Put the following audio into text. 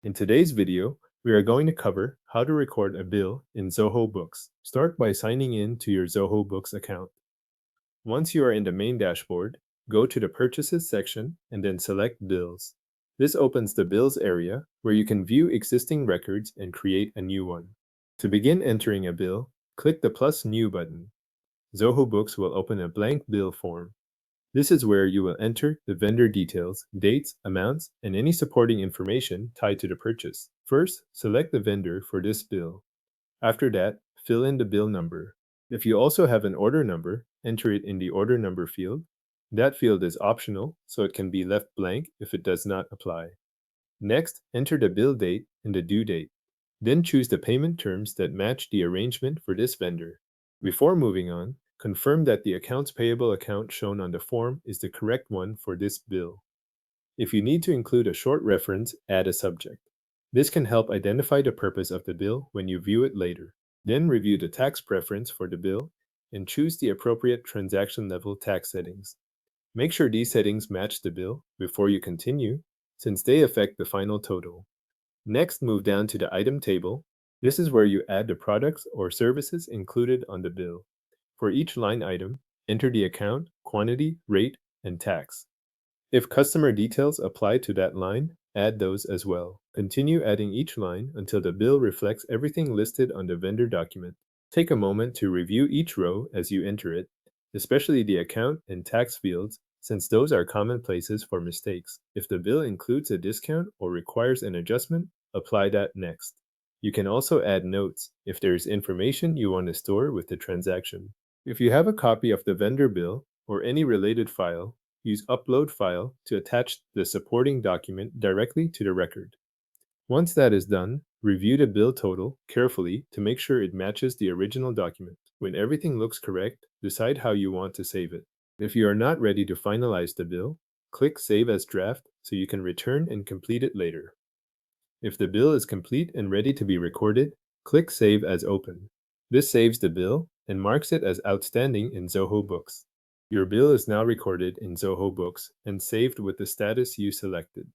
In today's video, we are going to cover how to record a bill in Zoho Books. Start by signing in to your Zoho Books account. Once you are in the main dashboard, go to the Purchases section and then select Bills. This opens the Bills area where you can view existing records and create a new one. To begin entering a bill, click the plus New button. Zoho Books will open a blank bill form. This is where you will enter the vendor details, dates, amounts, and any supporting information tied to the purchase. First, select the vendor for this bill. After that, fill in the bill number. If you also have an order number, enter it in the order number field. That field is optional, so it can be left blank if it does not apply. Next, enter the bill date and the due date. Then choose the payment terms that match the arrangement for this vendor. Before moving on, confirm that the accounts payable account shown on the form is the correct one for this bill. If you need to include a short reference, add a subject. This can help identify the purpose of the bill when you view it later. Then review the tax preference for the bill and choose the appropriate transaction level tax settings. Make sure these settings match the bill before you continue, since they affect the final total. Next, move down to the item table. This is where you add the products or services included on the bill. For each line item, enter the account, quantity, rate, and tax. If customer details apply to that line, add those as well. Continue adding each line until the bill reflects everything listed on the vendor document. Take a moment to review each row as you enter it, especially the account and tax fields, since those are common places for mistakes. If the bill includes a discount or requires an adjustment, apply that next. You can also add notes if there is information you want to store with the transaction. If you have a copy of the vendor bill or any related file, use Upload File to attach the supporting document directly to the record. Once that is done, review the bill total carefully to make sure it matches the original document. When everything looks correct, decide how you want to save it. If you are not ready to finalize the bill, click Save as Draft so you can return and complete it later. If the bill is complete and ready to be recorded, click Save as Open. This saves the bill and marks it as outstanding in Zoho Books. Your bill is now recorded in Zoho Books and saved with the status you selected.